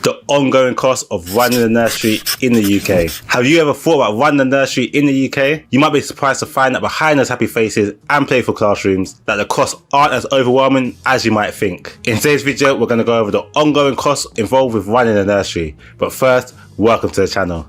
the ongoing cost of running a nursery in the UK. Have you ever thought about running a nursery in the UK? You might be surprised to find that behind those happy faces and playful classrooms, that the costs aren't as overwhelming as you might think. In today's video, we're going to go over the ongoing costs involved with running a nursery. But first, welcome to the channel.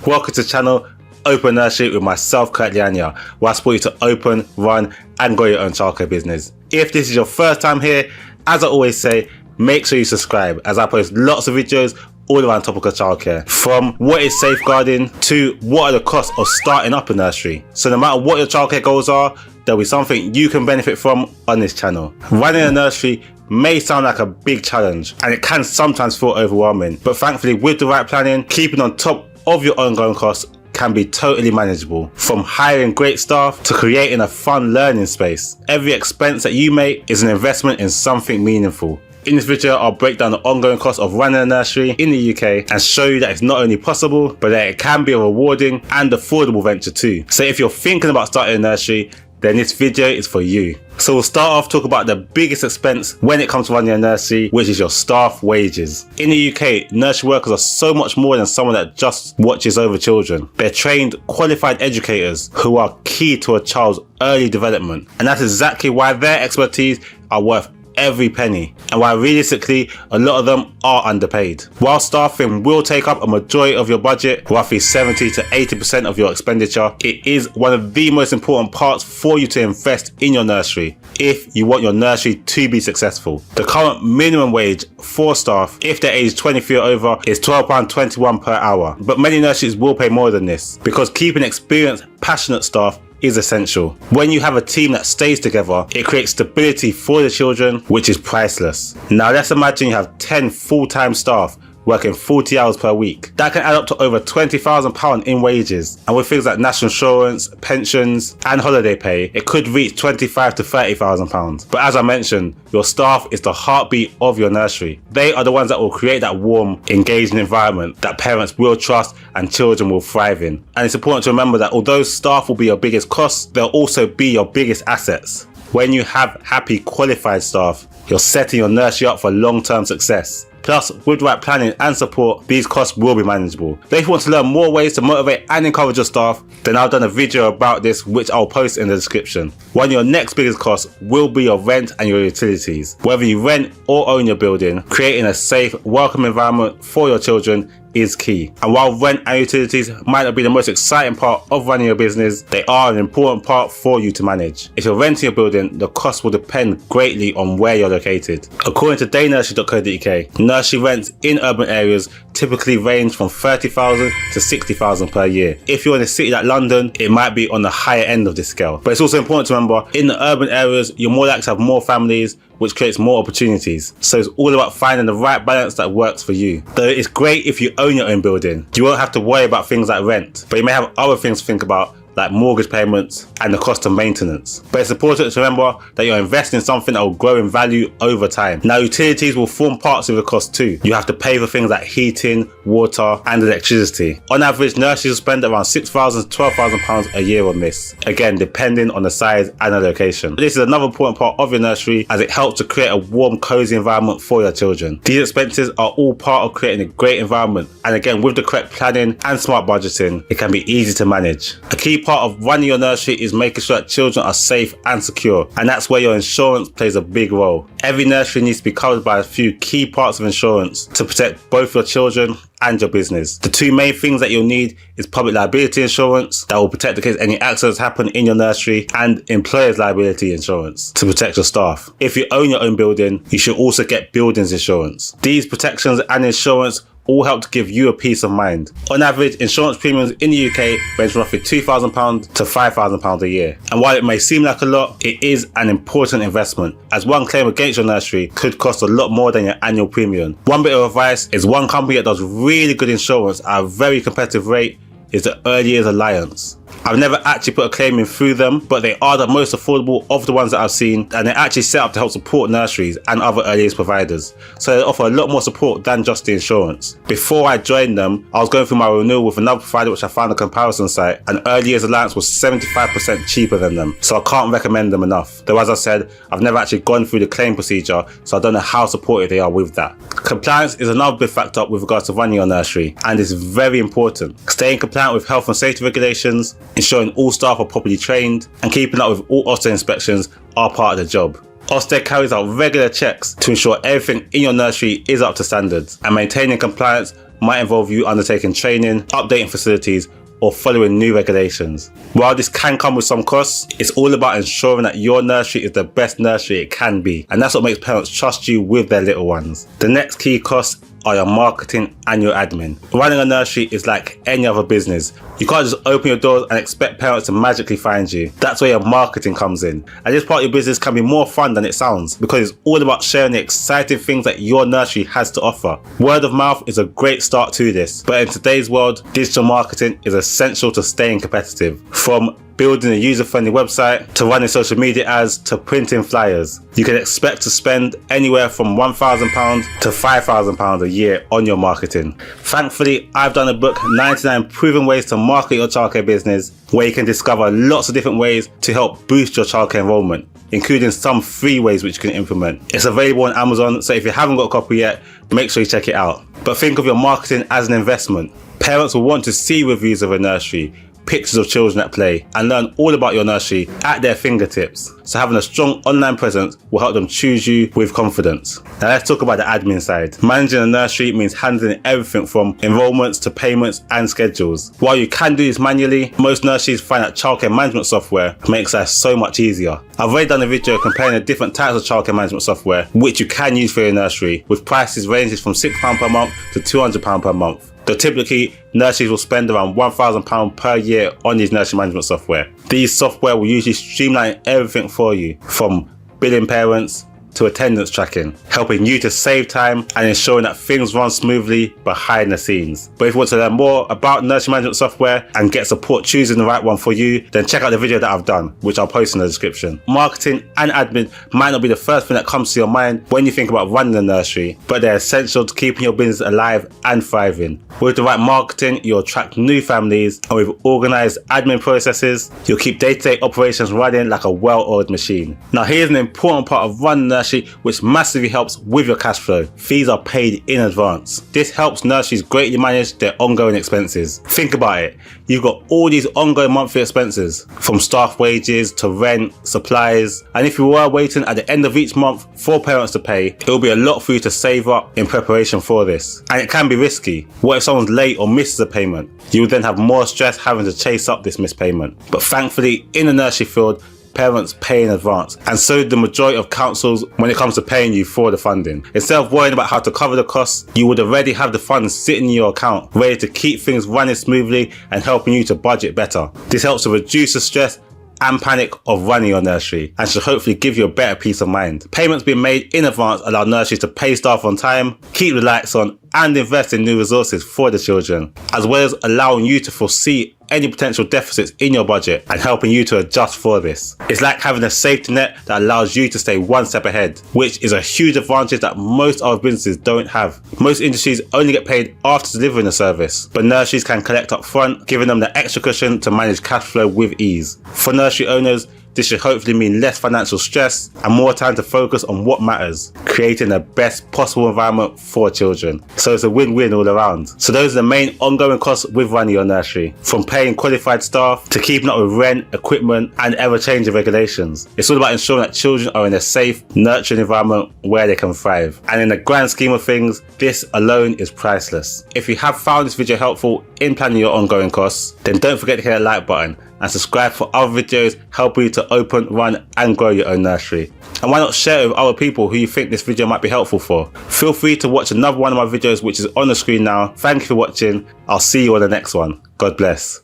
Welcome to the channel, Open Nursery, with myself, Kurt Liania, where I support you to open, run and grow your own childcare business. If this is your first time here, as I always say, make sure you subscribe, as I post lots of videos all around topical childcare, from what is safeguarding to what are the costs of starting up a nursery. So no matter what your childcare goals are, there'll be something you can benefit from on this channel. Running a nursery may sound like a big challenge and it can sometimes feel overwhelming, but thankfully with the right planning, keeping on top of your ongoing costs can be totally manageable. From hiring great staff to creating a fun learning space, every expense that you make is an investment in something meaningful. In this video, I'll break down the ongoing cost of running a nursery in the UK and show you that it's not only possible, but that it can be a rewarding and affordable venture too. So if you're thinking about starting a nursery, then this video is for you. So we'll start off talking about the biggest expense when it comes to running a nursery, which is your staff wages. In the UK, nursery workers are so much more than someone that just watches over children. They're trained, qualified educators who are key to a child's early development. And that's exactly why their expertise are worth every penny, and why realistically a lot of them are underpaid. While staffing will take up a majority of your budget, roughly 70 to 80% of your expenditure, it is one of the most important parts for you to invest in your nursery if you want your nursery to be successful. The current minimum wage for staff, if they're aged 23 or over, is £12.21 per hour, but many nurseries will pay more than this because keeping experienced, passionate staff is essential. When you have a team that stays together, it creates stability for the children, which is priceless. Now let's imagine you have 10 full-time staff working 40 hours per week. That can add up to over £20,000 in wages. And with things like national insurance, pensions and holiday pay, it could reach £25,000 to £30,000. But as I mentioned, your staff is the heartbeat of your nursery. They are the ones that will create that warm, engaging environment that parents will trust and children will thrive in. And it's important to remember that although staff will be your biggest costs, they'll also be your biggest assets. When you have happy, qualified staff, you're setting your nursery up for long-term success. Plus, with the right planning and support, these costs will be manageable. If you want to learn more ways to motivate and encourage your staff, then I've done a video about this which I'll post in the description. One of your next biggest costs will be your rent and your utilities. Whether you rent or own your building, creating a safe, welcome environment for your children is key. And while rent and utilities might not be the most exciting part of running your business, they are an important part for you to manage. If you're renting a building, the cost will depend greatly on where you're located. According to daynursery.co.uk, nursery rents in urban areas typically range from £30,000 to £60,000 per year. If you're in a city like London, it might be on the higher end of this scale. But it's also important to remember, in the urban areas, you're more likely to have more families, which creates more opportunities. So it's all about finding the right balance that works for you. Though it's great if you own your own building. You won't have to worry about things like rent, but you may have other things to think about, like mortgage payments and the cost of maintenance. But it's important to remember that you're investing in something that will grow in value over time. Now, utilities will form parts of the cost too. You have to pay for things like heating, water and electricity. On average, nurseries will spend around £6,000 to £12,000 a year on this, again depending on the size and the location. This is another important part of your nursery, as it helps to create a warm, cozy environment for your children. These expenses are all part of creating a great environment, and again, with the correct planning and smart budgeting, it can be easy to manage. A key part of running your nursery is making sure that children are safe and secure, and that's where your insurance plays a big role. Every nursery needs to be covered by a few key parts of insurance to protect both your children and your business. The two main things that you'll need is public liability insurance that will protect in case any accidents happen in your nursery, and employer's liability insurance to protect your staff. If you own your own building, you should also get buildings insurance. These protections and insurance all help to give you a peace of mind. On average, insurance premiums in the UK range from roughly £2,000 to £5,000 a year. And while it may seem like a lot, it is an important investment, as one claim against your nursery could cost a lot more than your annual premium. One bit of advice is one company that does really good insurance at a very competitive rate is the Early Years Alliance. I've never actually put a claim in through them, but they are the most affordable of the ones that I've seen, and they're actually set up to help support nurseries and other early years providers. So they offer a lot more support than just the insurance. Before I joined them, I was going through my renewal with another provider which I found a comparison site, and Early Years Alliance was 75% cheaper than them. So I can't recommend them enough. Though as I said, I've never actually gone through the claim procedure, so I don't know how supportive they are with that. Compliance is another big factor with regards to running your nursery, and is very important. Staying compliant with health and safety regulations, ensuring all staff are properly trained, and keeping up with all Ofsted inspections are part of the job. Ofsted carries out regular checks to ensure everything in your nursery is up to standards, and maintaining compliance might involve you undertaking training, updating facilities, or following new regulations. While this can come with some costs, it's all about ensuring that your nursery is the best nursery it can be, and that's what makes parents trust you with their little ones. The next key cost are your marketing and your admin. Running a nursery is like any other business. You can't just open your doors and expect parents to magically find you. That's where your marketing comes in. And this part of your business can be more fun than it sounds, because it's all about sharing the exciting things that your nursery has to offer. Word of mouth is a great start to this, but in today's world, digital marketing is essential to staying competitive. From building a user-friendly website, to running social media ads, to printing flyers. You can expect to spend anywhere from £1,000 to £5,000 a year on your marketing. Thankfully, I've done a book, 99 Proven Ways to Market Your Childcare Business, where you can discover lots of different ways to help boost your childcare enrollment, including some free ways which you can implement. It's available on Amazon, so if you haven't got a copy yet, make sure you check it out. But think of your marketing as an investment. Parents will want to see reviews of a nursery, pictures of children at play, and learn all about your nursery at their fingertips. So having a strong online presence will help them choose you with confidence. Now let's talk about the admin side. Managing a nursery means handling everything from enrollments to payments and schedules. While you can do this manually, most nurseries find that childcare management software makes life so much easier. I've already done a video comparing the different types of childcare management software which you can use for your nursery, with prices ranging from £6 per month to £200 per month. Though typically, nurseries will spend around £1,000 per year on these nursery management software. These software will usually streamline everything for you, from billing parents to attendance tracking, helping you to save time and ensuring that things run smoothly behind the scenes. But if you want to learn more about nursery management software and get support choosing the right one for you, then check out the video that I've done, which I'll post in the description. Marketing and admin might not be the first thing that comes to your mind when you think about running a nursery, but they're essential to keeping your business alive and thriving. With the right marketing, you'll attract new families, and with organised admin processes, you'll keep day-to-day operations running like a well-oiled machine. Now here's an important part of running a nursery which massively helps with your cash flow. Fees are paid in advance. This helps nurseries greatly manage their ongoing expenses. Think about it. You've got all these ongoing monthly expenses, from staff wages to rent, supplies, and if you were waiting at the end of each month for parents to pay, it will be a lot for you to save up in preparation for this. And it can be risky. What if someone's late or misses a payment? You would then have more stress having to chase up this missed payment. But thankfully, in the nursery field, parents pay in advance, and so do the majority of councils when it comes to paying you for the funding. Instead of worrying about how to cover the costs, you would already have the funds sitting in your account, ready to keep things running smoothly and helping you to budget better. This helps to reduce the stress and panic of running your nursery, and should hopefully give you a better peace of mind. Payments being made in advance allow nurseries to pay staff on time, keep the lights on, and invest in new resources for the children, as well as allowing you to foresee any potential deficits in your budget and helping you to adjust for this. It's like having a safety net that allows you to stay one step ahead, which is a huge advantage that most other businesses don't have. Most industries only get paid after delivering a service, but nurseries can collect up front, giving them the extra cushion to manage cash flow with ease. For nursery owners, this should hopefully mean less financial stress and more time to focus on what matters, creating the best possible environment for children. So it's a win-win all around. So those are the main ongoing costs with running your nursery, from paying qualified staff to keeping up with rent, equipment, and ever-changing regulations. It's all about ensuring that children are in a safe, nurturing environment where they can thrive. And in the grand scheme of things, this alone is priceless. If you have found this video helpful in planning your ongoing costs, then don't forget to hit that like button and subscribe for other videos helping you to open, run, and grow your own nursery. And why not share it with other people who you think this video might be helpful for? Feel free to watch another one of my videos which is on the screen now. Thank you for watching. I'll see you on the next one. God bless.